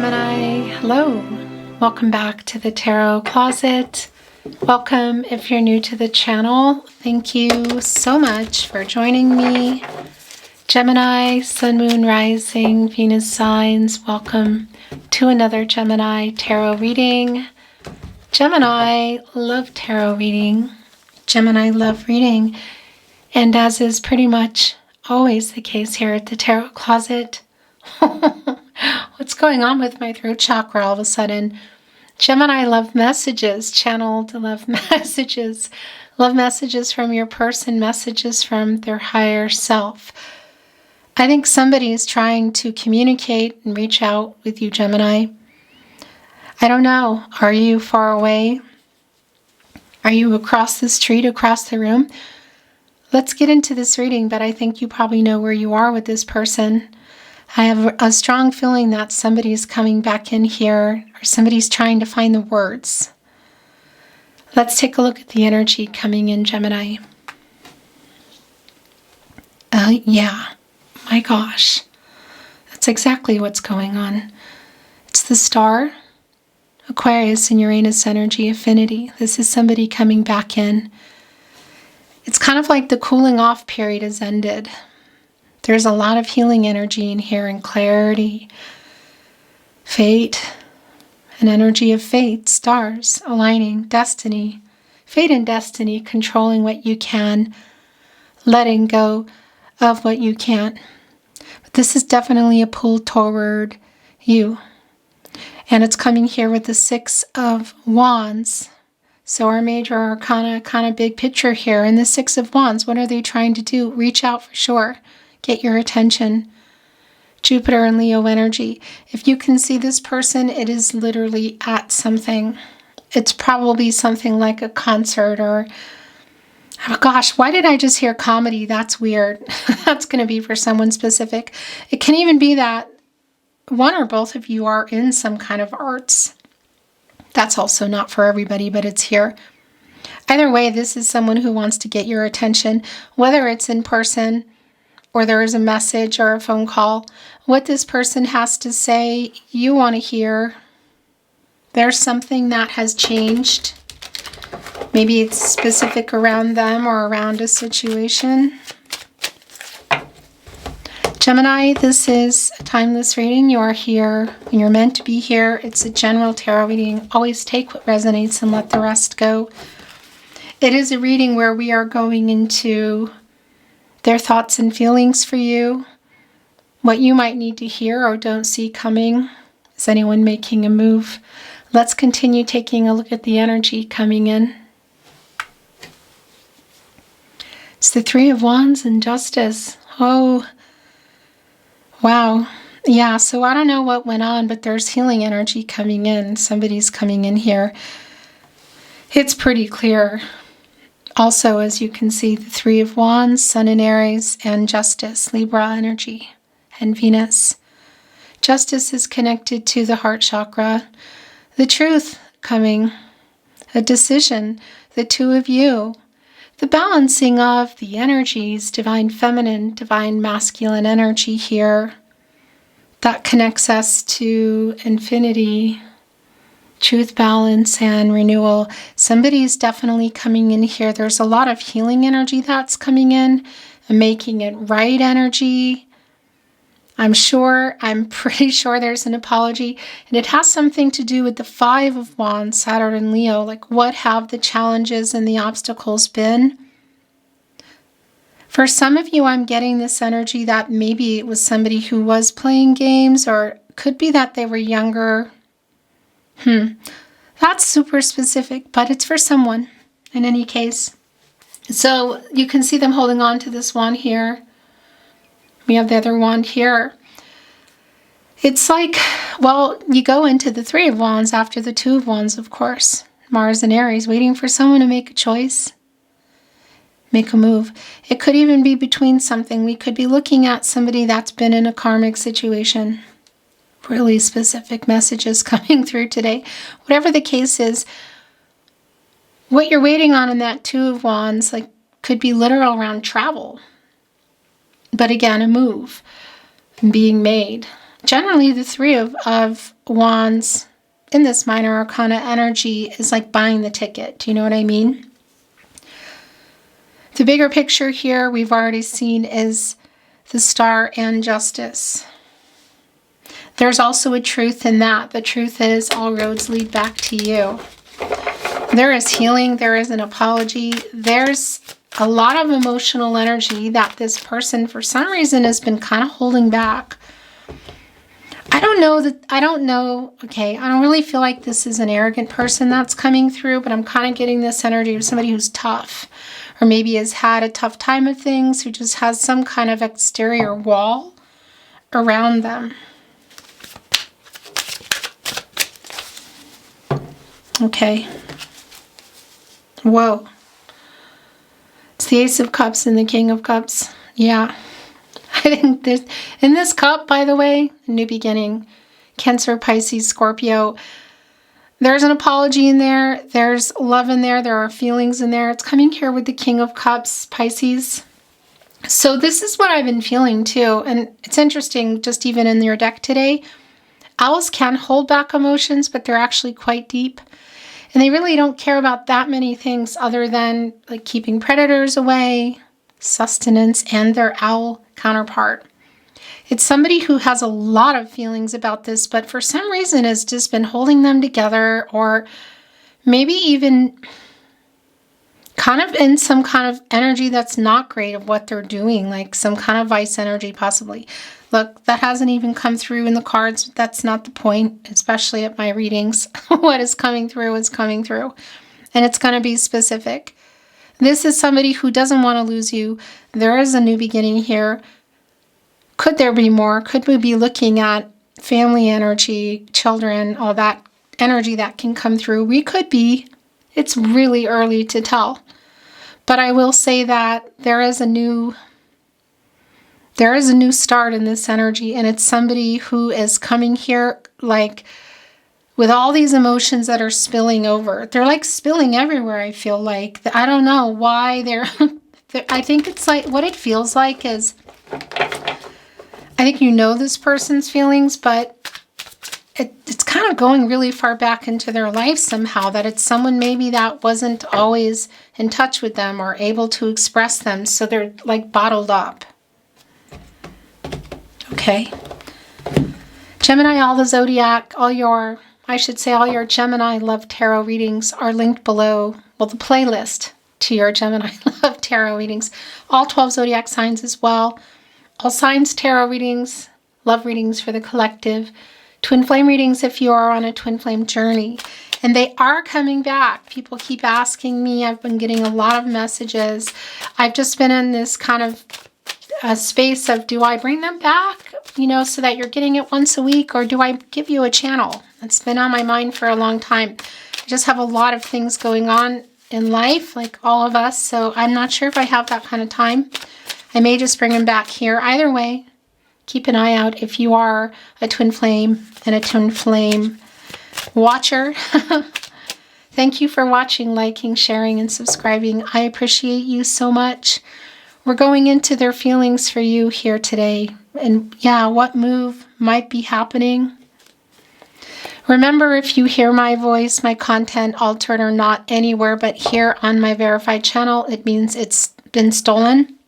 Gemini, hello. Welcome back to the Tarot Closet. Welcome if you're new to the channel. Thank you so much for joining me. Gemini, Sun, Moon, Rising, Venus signs, welcome to another Gemini Tarot reading. Gemini Love Tarot reading. Gemini Love Reading. And as is pretty much always the case here at the Tarot Closet, what's going on with my throat chakra all of a sudden? Gemini Love Messages, channeled love messages. Love messages from your person, messages from their higher self. I think somebody is trying to communicate and reach out with you, Gemini. I don't know. Are you far away? Are you across the street, across the room? Let's get into this reading, but I think you probably know where you are with this person. I have a strong feeling that somebody's coming back in here, or somebody's trying to find the words. Let's take a look at the energy coming in, Gemini. Yeah, my gosh. That's exactly what's going on. It's the star, Aquarius and Uranus energy affinity. This is somebody coming back in. It's kind of like the cooling off period has ended. There's a lot of healing energy in here and clarity, fate, an energy of fate, stars, aligning, destiny, fate and destiny, controlling what you can, letting go of what you can't. But this is definitely a pull toward you. And it's coming here with the Six of Wands. So our major arcana, kind of big picture here. And the Six of Wands, what are they trying to do? Reach out for sure. Get your attention. Jupiter and Leo energy. If you can see this person, it is literally at something. It's probably something like a concert or, oh gosh, why did I just hear comedy? That's weird. That's going to be for someone specific. It can even be that one or both of you are in some kind of arts. That's also not for everybody, but it's here. Either way, this is someone who wants to get your attention, whether it's in person or there is a message or a phone call. What this person has to say, you want to hear. There's something that has changed. Maybe it's specific around them or around a situation. Gemini, this is a timeless reading. You are here when you're meant to be here. It's a general tarot reading. Always take what resonates and let the rest go. It is a reading where we are going into their thoughts and feelings for you, what you might need to hear or don't see coming. Is anyone making a move? Let's continue taking a look at the energy coming in. It's the Three of Wands and Justice. Oh, wow. Yeah, so I don't know what went on, but there's healing energy coming in. Somebody's coming in here. It's pretty clear. Also, as you can see, the Three of Wands, Sun in Aries, and Justice, Libra energy, and Venus. Justice is connected to the heart chakra. The truth coming, a decision, the two of you, the balancing of the energies, divine feminine, divine masculine energy here, that connects us to infinity, truth, balance, and renewal. Somebody's definitely coming in here. There's a lot of healing energy that's coming in and making it right energy. I'm pretty sure there's an apology. And it has something to do with the Five of Wands, Saturn and Leo. Like, what have the challenges and the obstacles been? For some of you, I'm getting this energy that maybe it was somebody who was playing games, or could be that they were younger. That's super specific, but it's for someone in any case. So you can see them holding on to this wand here. We have the other wand here. It's like, well, you go into the Three of Wands after the Two of Wands, of course. Mars and Aries, waiting for someone to make a choice, make a move. It could even be between something. We could be looking at somebody that's been in a karmic situation. Really specific messages coming through today. Whatever the case is, what you're waiting on in that Two of Wands, like, could be literal around travel. But again, a move being made. generally the Three of Wands in this minor arcana energy is like buying the ticket. Do you know what I mean? The bigger picture here we've already seen is the Star and Justice. There's also a truth in that. The truth is all roads lead back to you. There is healing. There is an apology. There's a lot of emotional energy that this person for some reason has been kind of holding back. I don't know. Okay, I don't really feel like this is an arrogant person that's coming through, but I'm kind of getting this energy of somebody who's tough, or maybe has had a tough time of things, who just has some kind of exterior wall around them. Okay. Whoa. It's the Ace of Cups and the King of Cups. Yeah. I think there's, in this cup, by the way, new beginning, Cancer, Pisces, Scorpio, there's an apology in there. There's love in there. There are feelings in there. It's coming here with the King of Cups, Pisces. So this is what I've been feeling too. And it's interesting, just even in your deck today, owls can hold back emotions, but they're actually quite deep. And they really don't care about that many things other than like keeping predators away, sustenance, and their owl counterpart. It's somebody who has a lot of feelings about this, but for some reason has just been holding them together, or maybe even kind of in some kind of energy that's not great of what they're doing, like some kind of vice energy possibly. Look, that hasn't even come through in the cards. That's not the point, especially at my readings. What is coming through is coming through, and it's going to be specific. This is somebody who doesn't want to lose you. There is a new beginning here. Could there be more? Could we be looking at family energy, children, all that energy that can come through? We could be. It's really early to tell. But I will say that there is a new start in this energy, and it's somebody who is coming here like with all these emotions that are spilling over. They're like spilling everywhere, I feel like. I don't know why they're I think it's like, what it feels like is, I think you know this person's feelings, but it's kind of going really far back into their life somehow, that it's someone maybe that wasn't always in touch with them or able to express them, so they're like bottled up. Okay. Gemini, all the zodiac, all your Gemini Love Tarot readings are linked below. Well, the playlist to your Gemini Love Tarot readings. All 12 zodiac signs as well. All signs tarot readings, love readings for the collective. Twin flame readings if you are on a twin flame journey. And they are coming back. People keep asking me. I've been getting a lot of messages. I've just been in this kind of space of, do I bring them back, so that you're getting it once a week, or do I give you a channel? It's been on my mind for a long time. I just have a lot of things going on in life, like all of us, so I'm not sure if I have that kind of time. I may just bring them back here. Either way, keep an eye out if you are a twin flame and a twin flame watcher. Thank you for watching, liking, sharing, and subscribing. I appreciate you so much. We're going into their feelings for you here today. And yeah, what move might be happening. Remember, if you hear my voice, my content altered or not anywhere but here on my verified channel, it means it's been stolen.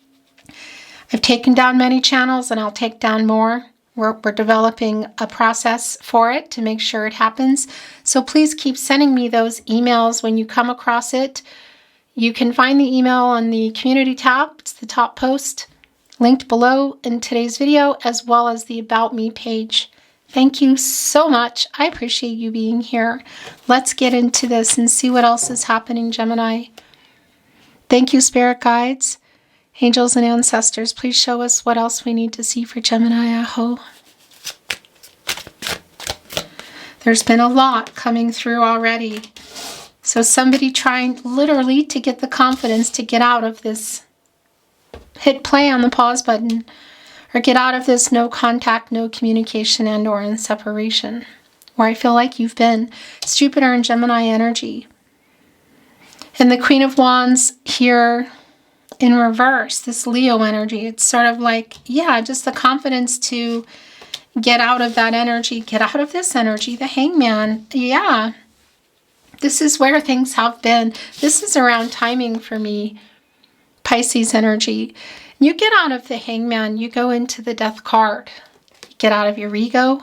I've taken down many channels and I'll take down more. We're developing a process for it to make sure it happens. So please keep sending me those emails when you come across it. You can find the email on the community tab. It's the top post linked below in today's video, as well as the About Me page. Thank you so much. I appreciate you being here. Let's get into this and see what else is happening, Gemini. Thank you, spirit guides, angels, and ancestors. Please show us what else we need to see for Gemini. Aho. There's been a lot coming through already. So somebody trying literally to get the confidence to get out of this, hit play on the pause button, or get out of this no contact, no communication, and or in separation, where I feel like you've been. It's Jupiter and Gemini energy. And the Queen of Wands here in reverse, this Leo energy. It's sort of like, yeah, just the confidence to, Get out of that energy. Get out of this energy. The Hangman. Yeah. This is where things have been. This is around timing for me. Pisces energy. You get out of the Hangman. You go into the Death card. You get out of your ego.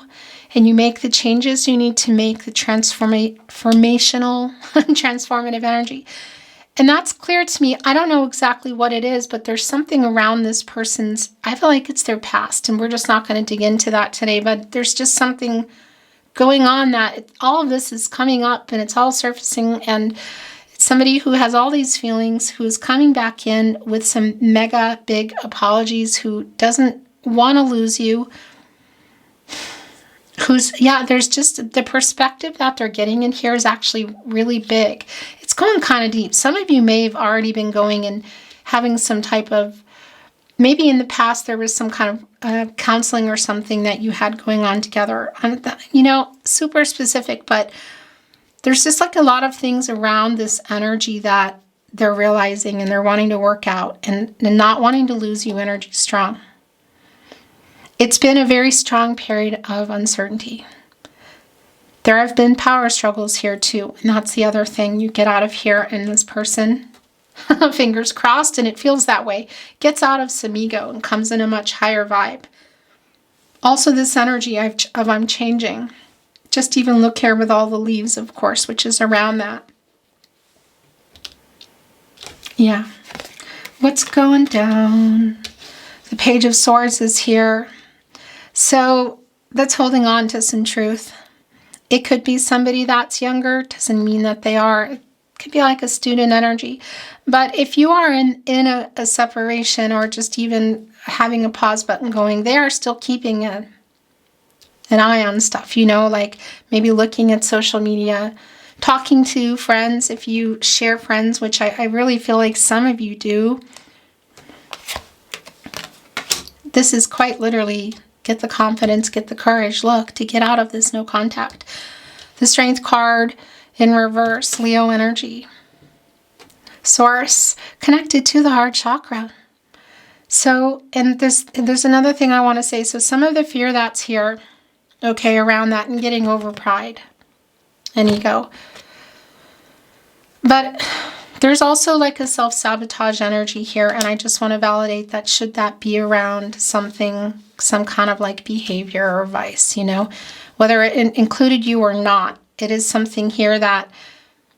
And you make the changes you need to make, the transformational, transformative energy. And that's clear to me. I don't know exactly what it is, but there's something around this person's, I feel like it's their past, and we're just not going to dig into that today, but there's just something going on that all of this is coming up and it's all surfacing, and it's somebody who has all these feelings, who's coming back in with some mega big apologies, who doesn't want to lose you, there's just the perspective that they're getting in here is actually really big. It's going kind of deep. Some of you may have already been going and having some type of, maybe in the past there was some kind of counseling or something that you had going on together. Super specific, but there's just like a lot of things around this energy that they're realizing and they're wanting to work out and not wanting to lose you. Energy strong. It's been a very strong period of uncertainty. There have been power struggles here too, and that's the other thing. You get out of here and this person, fingers crossed, and it feels that way, gets out of some ego and comes in a much higher vibe. Also this energy of I'm changing. Just even look here with all the leaves, of course, which is around that. Yeah. What's going down? The Page of Swords is here. So that's holding on to some truth. It could be somebody that's younger. Doesn't mean that they are. It could be like a student energy. But if you are in a separation or just even having a pause button going, they are still keeping an eye on stuff. Like maybe looking at social media, talking to friends. If you share friends, which I really feel like some of you do. This is quite literally... Get the confidence, get the courage, look, to get out of this no contact. The Strength card in reverse, Leo energy. Source, connected to the heart chakra. So, and there's another thing I want to say. So some of the fear that's here, okay, around that and getting over pride and ego. But there's also like a self-sabotage energy here, and I just want to validate that should that be around something, some kind of like behavior or vice, whether it included you or not, it is something here that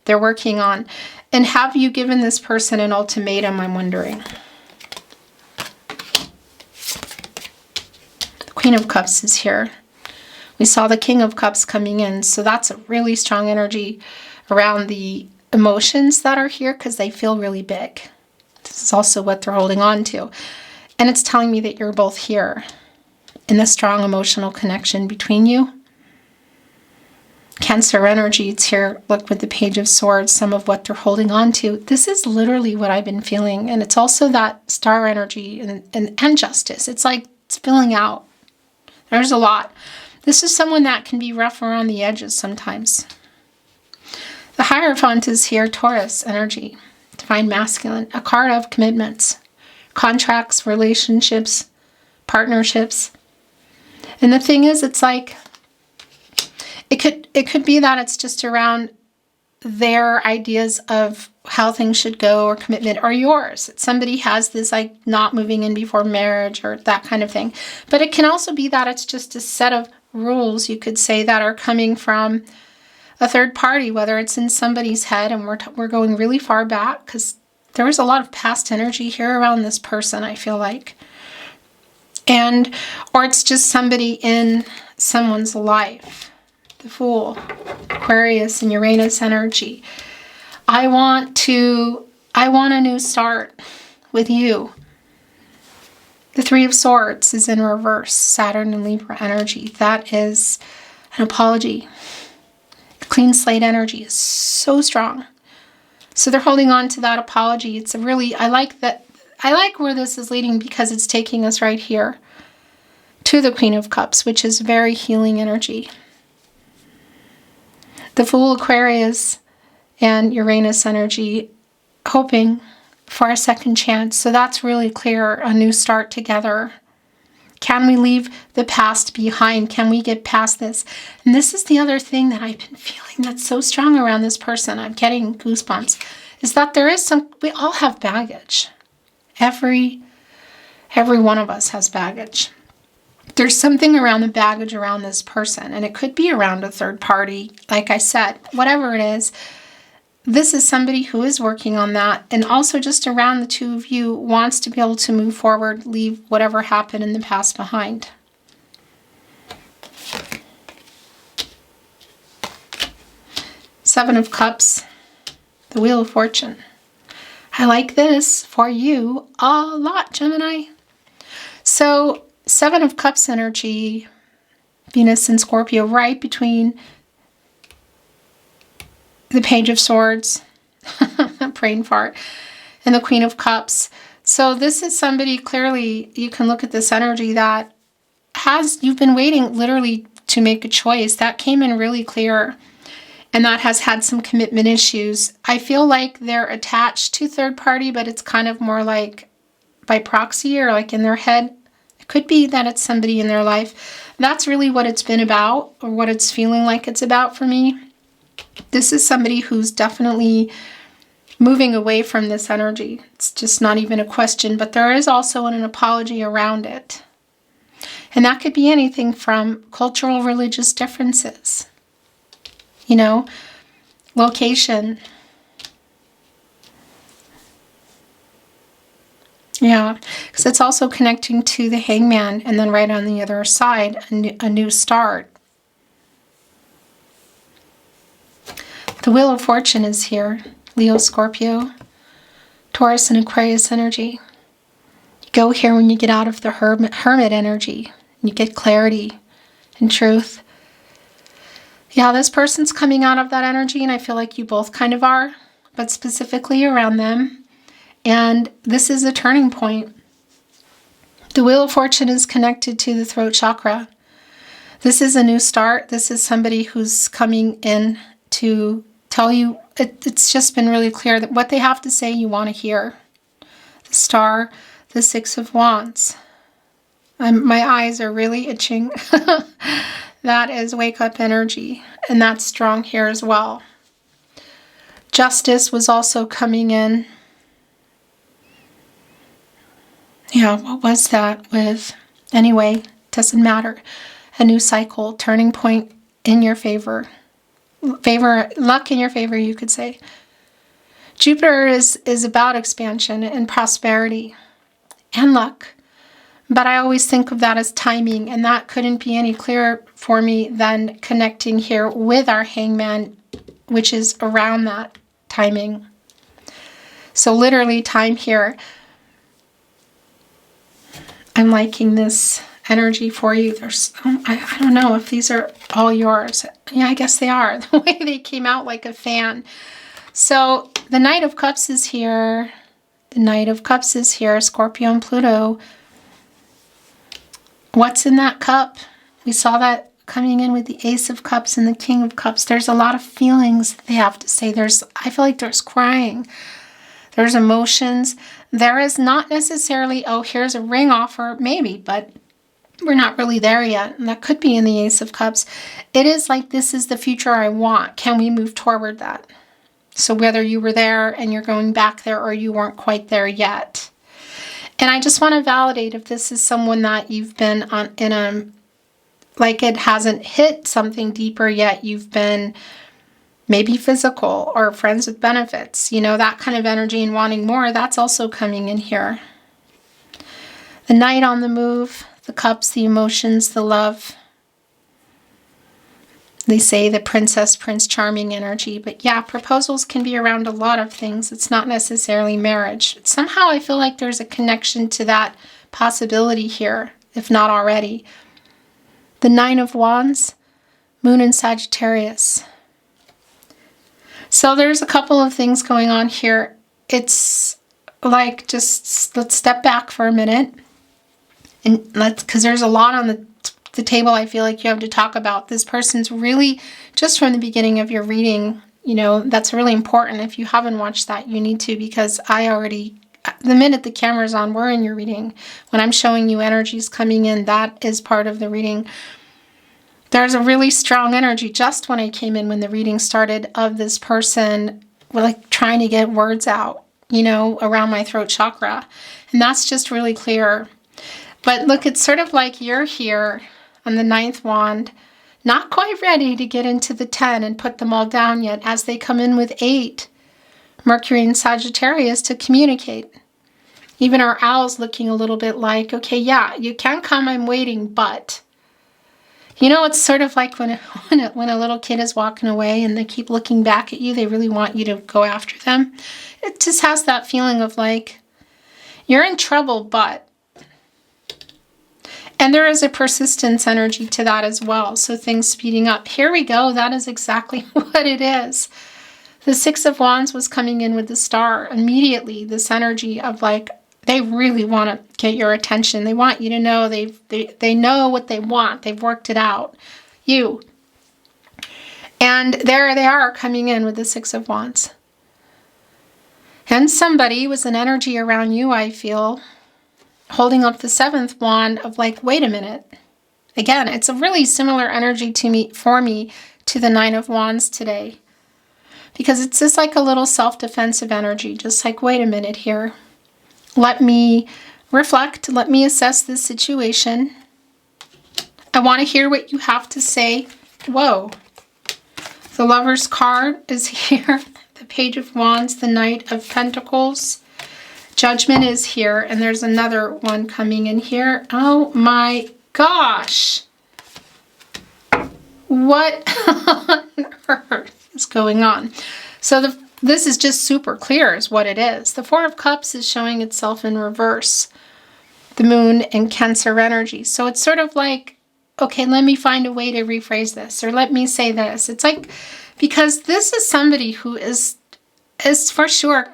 they're working on. And have you given this person an ultimatum, I'm wondering? The Queen of Cups is here. We saw the King of Cups coming in, so that's a really strong energy around the emotions that are here because they feel really big. This is also what they're holding on to. And it's telling me that you're both here in the strong emotional connection between you. Cancer energy, it's here. Look with the Page of Swords, some of what they're holding on to. This is literally what I've been feeling. And it's also that star energy and justice. It's like it's filling out. There's a lot. This is someone that can be rough around the edges sometimes. The Hierophant is here, Taurus energy, Divine Masculine, a card of commitments, contracts, relationships, partnerships. And the thing is, it's like, it could be that it's just around their ideas of how things should go or commitment or yours. Somebody has this like not moving in before marriage or that kind of thing. But it can also be that it's just a set of rules, you could say, that are coming from a third party, whether it's in somebody's head, and we're going really far back because there was a lot of past energy here around this person, I feel like. Or it's just somebody in someone's life. The Fool, Aquarius and Uranus energy. I want a new start with you. The Three of Swords is in reverse, Saturn and Libra energy. That is an apology. Clean slate energy is so strong. So they're holding on to that apology. It's a really, I like where this is leading because it's taking us right here to the Queen of Cups, which is very healing energy. The Fool, Aquarius and Uranus energy, hoping for a second chance. So that's really clear, a new start together. Can we leave the past behind? Can we get past this? And this is the other thing that I've been feeling that's so strong around this person. I'm getting goosebumps. Is that there is we all have baggage. Every one of us has baggage. There's something around the baggage around this person, and it could be around a third party. Like I said, whatever it is, this is somebody who is working on that, and also just around the two of you wants to be able to move forward, leave whatever happened in the past behind. Seven of Cups, the Wheel of Fortune. I like this for you a lot, Gemini. So, Seven of Cups energy, Venus and Scorpio, right between the Page of Swords, brain fart, and the Queen of Cups. So this is somebody, clearly, you can look at this energy that you've been waiting literally to make a choice. That came in really clear, and that has had some commitment issues. I feel like they're attached to third party, but it's kind of more like by proxy or like in their head. It could be that it's somebody in their life. That's really what it's been about, or what it's feeling like it's about for me. This is somebody who's definitely moving away from this energy. It's just not even a question, but there is also an apology around it. And that could be anything from cultural, religious differences, you know, location. Yeah, because it's also connecting to the Hangman, and then right on the other side, a new start. The Wheel of Fortune is here. Leo, Scorpio, Taurus, and Aquarius energy. You go here when you get out of the hermit energy. And you get clarity and truth. Yeah, this person's coming out of that energy, and I feel like you both kind of are, but specifically around them. And this is a turning point. The Wheel of Fortune is connected to the throat chakra. This is a new start. This is somebody who's coming in to tell you, it's just been really clear that what they have to say you want to hear. The Star, the Six of Wands. My eyes are really itching. That is wake up energy, and that's strong here as well. Justice was also coming in. Yeah, what was that with? Anyway, doesn't matter. A new cycle, turning point in your favor. Luck in your favor, you could say. Jupiter is about expansion and prosperity and luck. But I always think of that as timing, and that couldn't be any clearer for me than connecting here with our Hangman, which is around that timing. So literally time here. I'm liking this energy for you. I don't know if these are all yours. Yeah, I guess they are. The way they came out like a fan. So the Knight of Cups is here. The Knight of Cups is here. Scorpio and Pluto. What's in that cup? We saw that coming in with the Ace of Cups and the King of Cups. There's a lot of feelings they have to say. I feel like there's crying. There's emotions. There is not necessarily, oh, here's a ring offer, maybe, but we're not really there yet. And that could be in the Ace of Cups. It is like, this is the future I want. Can we move toward that? So whether you were there and you're going back there, or you weren't quite there yet. And I just want to validate if this is someone that you've been like it hasn't hit something deeper yet. You've been maybe physical or friends with benefits, you know, that kind of energy and wanting more. That's also coming in here. The Knight on the move, the cups, the emotions, the love. They say the princess, prince charming energy. But yeah, proposals can be around a lot of things. It's not necessarily marriage. Somehow I feel like there's a connection to that possibility here, if not already. The Nine of Wands, Moon in Sagittarius. So there's a couple of things going on here. It's like, just let's step back for a minute. And because there's a lot on the table I feel like you have to talk about. This person's really, just from the beginning of your reading, you know, that's really important. If you haven't watched that, you need to, because I already the minute the camera's on, we're in your reading. When I'm showing you energies coming in, that is part of the reading. There's a really strong energy just when I came in, when the reading started, of this person like trying to get words out, you know, around my throat chakra. And that's just really clear. But look, it's sort of like you're here on the 9th wand, not quite ready to get into the 10 and put them all down yet, as they come in with 8, Mercury and Sagittarius, to communicate. Even our owl's looking a little bit like, okay, yeah, you can come, I'm waiting, but... You know, it's sort of like when a little kid is walking away and they keep looking back at you, they really want you to go after them. It just has that feeling of like, you're in trouble, but... And there is a persistence energy to that as well, so things speeding up. Here we go, that is exactly what it is. The 6 of Wands was coming in with the Star. Immediately, this energy of like, they really want to get your attention. They want you to know they know what they want. They've worked it out. You. And there they are coming in with the 6 of Wands. And somebody with an energy around you, I feel, holding up the 7th wand of like, wait a minute. Again, it's a really similar energy for me to the 9 of Wands today. Because it's just like a little self-defensive energy. Just like, wait a minute here. Let me reflect. Let me assess this situation. I want to hear what you have to say. Whoa. The Lover's card is here. The Page of Wands, the Knight of Pentacles. Judgment is here. And there's another one coming in here. Oh my gosh. What on earth is going on? So this is just super clear is what it is. The 4 of Cups is showing itself in reverse. The Moon and Cancer energy. So it's sort of like, okay, let me find a way to rephrase this. Or let me say this. It's like, because this is somebody who is for sure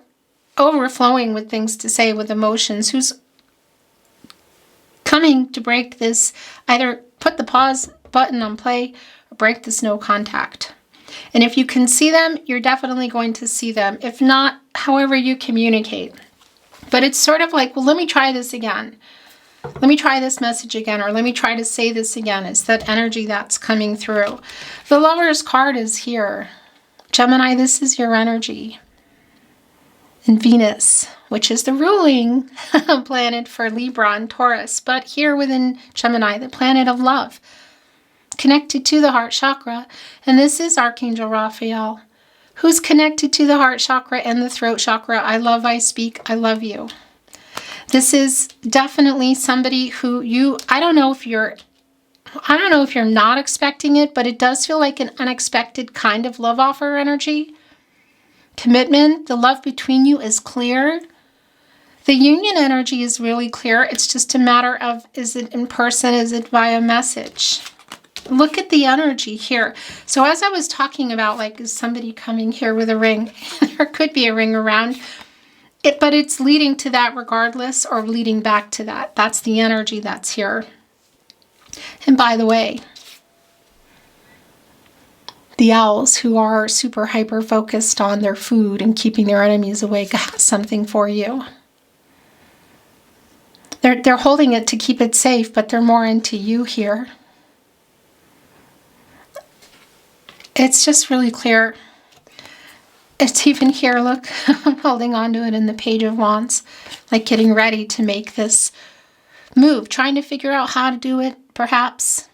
overflowing with things to say, with emotions, who's coming to break this, either put the pause button on play or break this no contact. And if you can see them, you're definitely going to see them. If not, however you communicate. But it's sort of like, well, let me try this again. Let me try this message again, or let me try to say this again. It's that energy that's coming through. The Lover's card is here. Gemini, this is your energy. And Venus, which is the ruling planet for Libra and Taurus, but here within Gemini, the planet of love, connected to the heart chakra. And this is Archangel Raphael, who's connected to the heart chakra and the throat chakra. I love, I speak, I love you. This is definitely somebody who I don't know if you're not expecting it, but it does feel like an unexpected kind of love offer energy. Commitment, the love between you is clear. The union energy is really clear. It's just a matter of, is it in person? Is it via message? Look at the energy here. So as I was talking about, like, is somebody coming here with a ring? There could be a ring around it, but it's leading to that regardless, or leading back to that. That's the energy that's here. And by the way, the owls, who are super hyper focused on their food and keeping their enemies away, got something for you. They're holding it to keep it safe, but they're more into you here. It's just really clear. It's even here, look, I'm holding on to it in the Page of Wands, like getting ready to make this move, trying to figure out how to do it, perhaps.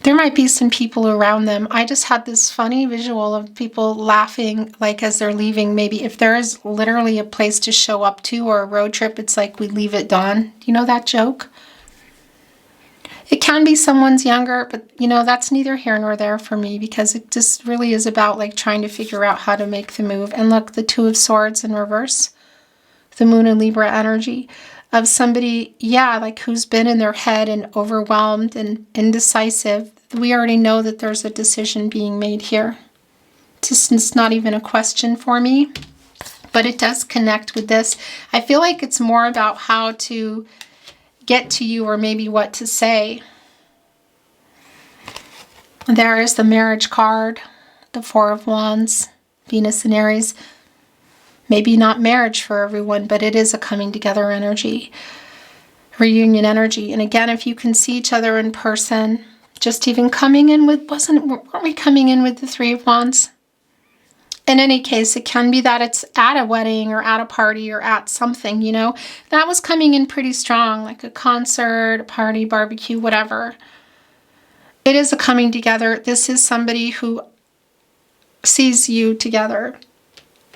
There might be some people around them. I just had this funny visual of people laughing, like as they're leaving. Maybe if there is literally a place to show up to, or a road trip, it's like we leave at dawn. Do you know that joke? It can be someone's younger, but you know, that's neither here nor there for me, because it just really is about like trying to figure out how to make the move. And look, the 2 of Swords in reverse, the Moon and Libra energy of somebody, yeah, like who's been in their head and overwhelmed and indecisive. We already know that there's a decision being made here. It's not even a question for me, but it does connect with this. I feel like it's more about how to get to you, or maybe what to say. There is the Marriage card, the 4 of Wands, Venus and Aries. Maybe not marriage for everyone, but it is a coming together energy, reunion energy. And again, if you can see each other in person, just even coming in with, weren't we coming in with the Three of Wands? In any case, it can be that it's at a wedding or at a party or at something, you know. That was coming in pretty strong, like a concert, a party, barbecue, whatever. It is a coming together. This is somebody who sees you together.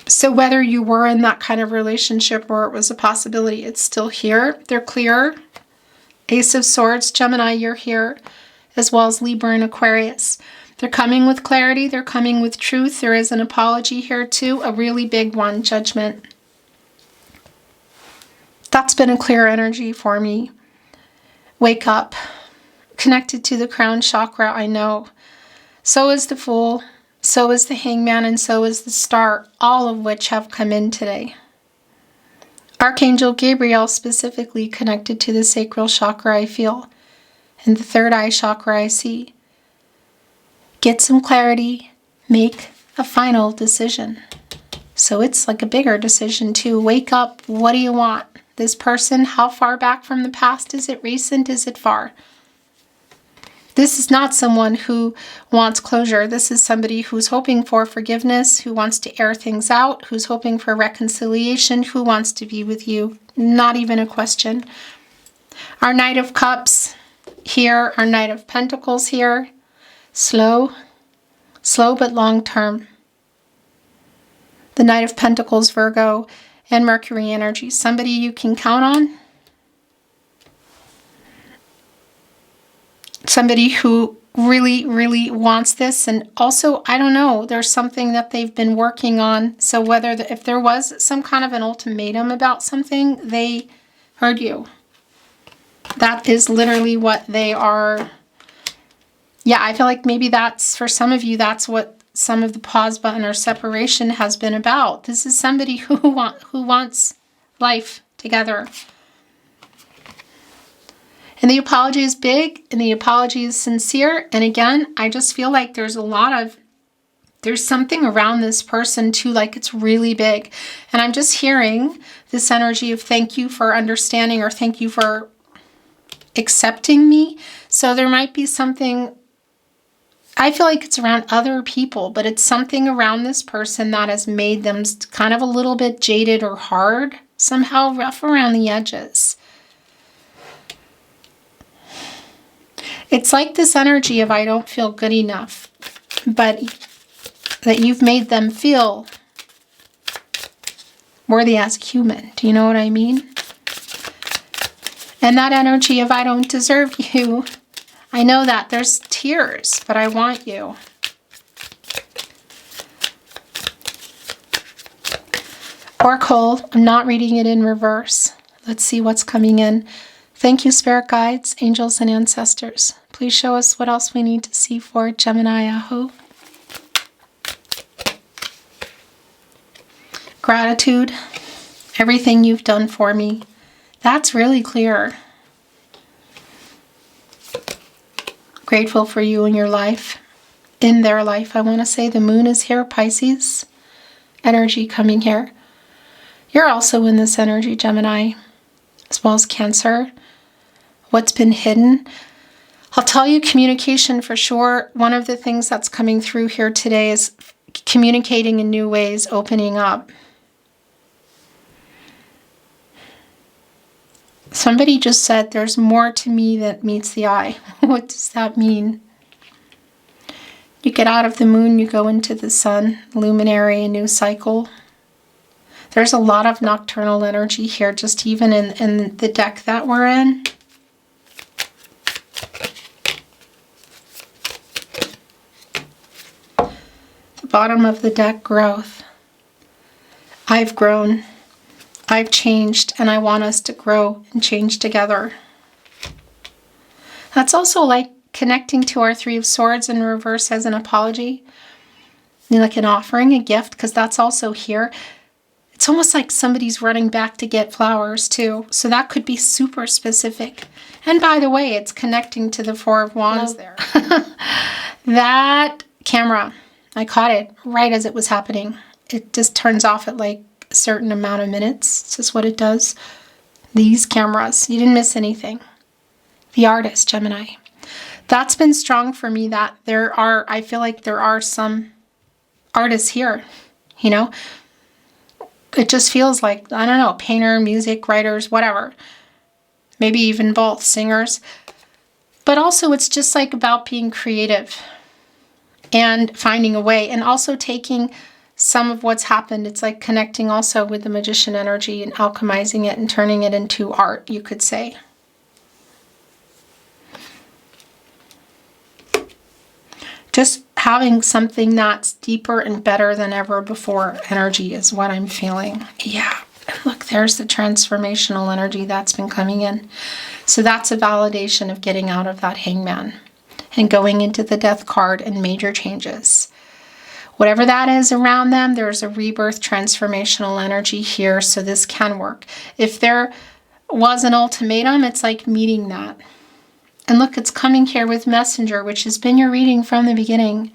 So whether you were in that kind of relationship or it was a possibility, it's still here. They're clear. Ace of Swords, Gemini, you're here, as well as Libra and Aquarius. They're coming with clarity. They're coming with truth. There is an apology here too, a really big one, Judgment. That's been a clear energy for me. Wake up. Connected to the crown chakra, I know. So is the Fool. So is the Hangman, and so is the Star, all of which have come in today. Archangel Gabriel specifically connected to the sacral chakra, I feel, and the third eye chakra I see. Get some clarity, make a final decision. So it's like a bigger decision too. Wake up, what do you want? This person, how far back from the past? Is it recent? Is it far? This is not someone who wants closure. This is somebody who's hoping for forgiveness, who wants to air things out, who's hoping for reconciliation, who wants to be with you. Not even a question. Our Knight of Cups here, our Knight of Pentacles here. Slow but long term. The Knight of Pentacles, Virgo, and Mercury energy. Somebody you can count on. Somebody who really, really wants this. And also, I don't know, there's something that they've been working on. So if there was some kind of an ultimatum about something, they heard you. That is literally what they are. Yeah, I feel like maybe that's, for some of you, that's what some of the pause button or separation has been about. This is somebody who wants life together. And the apology is big, and the apology is sincere. And again, I just feel like there's something around this person too, like it's really big. And I'm just hearing this energy of thank you for understanding, or thank you for accepting me. So there might be something, I feel like it's around other people, but it's something around this person that has made them kind of a little bit jaded or hard, somehow rough around the edges. It's like this energy of I don't feel good enough, but that you've made them feel worthy as a human. Do you know what I mean? And that energy of I don't deserve you. I know that there's tears, but I want you. Oracle, I'm not reading it in reverse. Let's see what's coming in. Thank you, spirit guides, angels, and ancestors. Please show us what else we need to see for Gemini Aho. Gratitude, everything you've done for me. That's really clear. Grateful for you in your life, in their life. I want to say the moon is here, Pisces. Energy coming here. You're also in this energy, Gemini, as well as Cancer. What's been hidden? I'll tell you communication for sure. One of the things that's coming through here today is communicating in new ways, opening up. Somebody just said there's more to me that meets the eye. What does that mean? You get out of the moon, you go into the sun, luminary, a new cycle. There's a lot of nocturnal energy here, just even in the deck that we're in. Bottom of the deck, growth. I've grown, I've changed, and I want us to grow and change together. That's also like connecting to our Three of Swords in reverse as an apology, like an offering, a gift, because that's also here. It's almost like somebody's running back to get flowers too, so that could be super specific. And by the way, it's connecting to the Four of Wands there. That camera, I caught it right as it was happening. It just turns off at like a certain amount of minutes. This is what it does. These cameras, you didn't miss anything. The artist, Gemini. That's been strong for me, that I feel like there are some artists here, you know? It just feels like, I don't know, painter, music, writers, whatever. Maybe even both, singers. But also it's just like about being creative and finding a way, and also taking some of what's happened. It's like connecting also with the magician energy and alchemizing it and turning it into art, you could say. Just having something that's deeper and better than ever before energy is what I'm feeling. Yeah, and look, there's the transformational energy that's been coming in. So that's a validation of getting out of that hangman and going into the death card and major changes. Whatever that is around them, there's a rebirth transformational energy here, so this can work. If there was an ultimatum, it's like meeting that. And look, it's coming here with Messenger, which has been your reading from the beginning.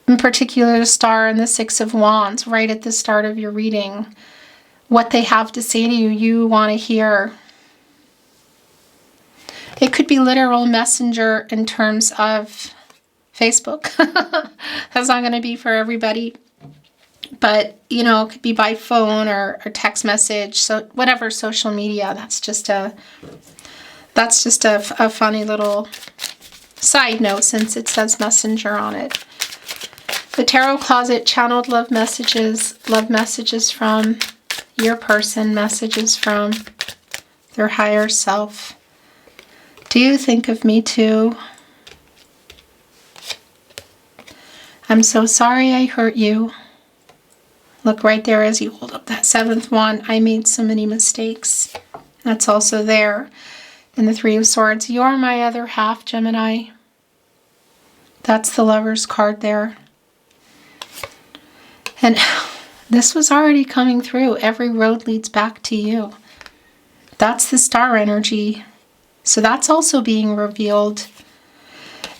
In particular, the Star and the Six of Wands, right at the start of your reading. What they have to say to you, you want to hear. It could be literal messenger in terms of Facebook. That's not going to be for everybody. But, you know, it could be by phone or text message. So whatever, social media, that's just a funny little side note since it says messenger on it. The Tarot Closet channeled love messages from your person, messages from their higher self. Do you think of me too? I'm so sorry I hurt you. Look right there as you hold up that seventh wand. I made so many mistakes. That's also there. And the Three of Swords. You're my other half, Gemini. That's the Lover's card there. And this was already coming through. Every road leads back to you. That's the Star energy. So that's also being revealed.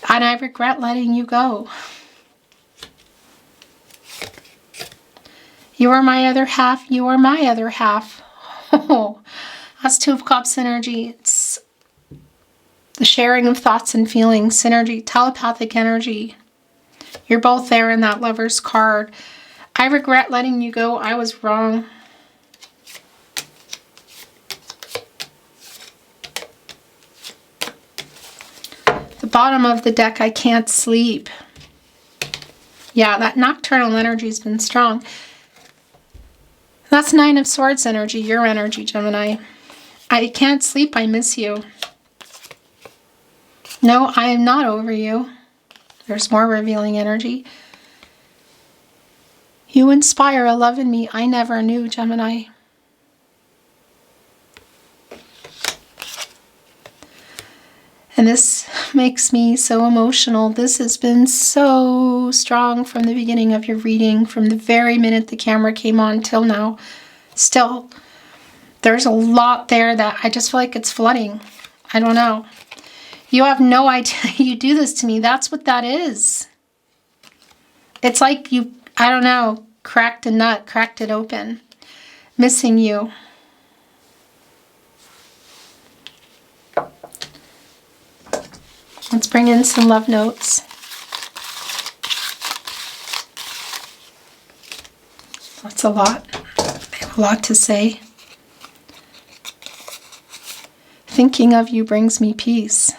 And I regret letting you go. You are my other half. You are my other half. Oh, that's Two of Cups energy. It's the sharing of thoughts and feelings, synergy, telepathic energy. You're both there in that Lover's card. I regret letting you go. I was wrong. The bottom of the deck, I can't sleep. Yeah, that nocturnal energy has been strong. That's Nine of Swords energy, your energy, Gemini. I can't sleep, I miss you. No, I am not over you. There's more revealing energy. You inspire a love in me I never knew, Gemini. And this makes me so emotional. This has been so strong from the beginning of your reading, from the very minute the camera came on till now. Still, there's a lot there that I just feel like it's flooding. I don't know. You have no idea you do this to me. That's what that is. It's like you, I don't know, cracked a nut, cracked it open. Missing you. Let's bring in some love notes. That's a lot. They have a lot to say. Thinking of you brings me peace.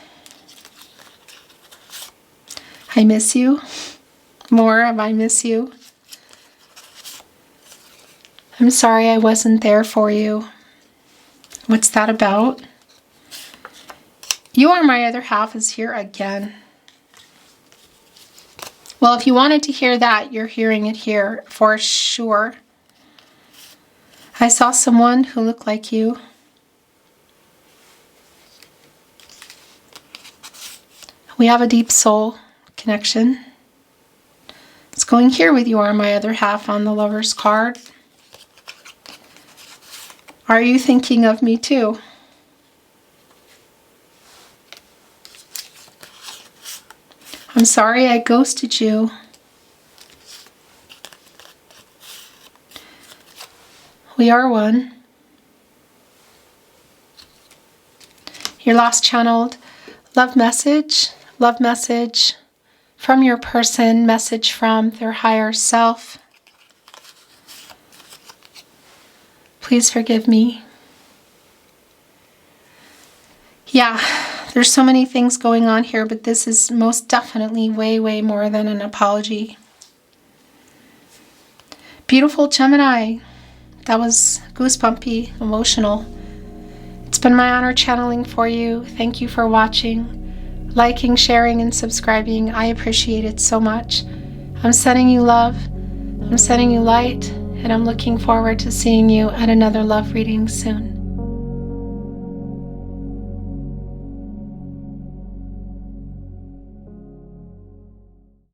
I miss you. More of I miss you. I'm sorry I wasn't there for you. What's that about? You are my other half is here again. Well, if you wanted to hear that, you're hearing it here for sure. I saw someone who looked like you. We have a deep soul connection. It's going here with you are my other half on the Lover's card. Are you thinking of me too? I'm sorry I ghosted you. We are one. Your last channeled love message from your person, message from their higher self. Please forgive me. Yeah, there's so many things going on here, but this is most definitely way, way more than an apology. Beautiful Gemini. That was goosebumpy, emotional. It's been my honor channeling for you. Thank you for watching, liking, sharing, and subscribing. I appreciate it so much. I'm sending you love. I'm sending you light. And I'm looking forward to seeing you at another love reading soon.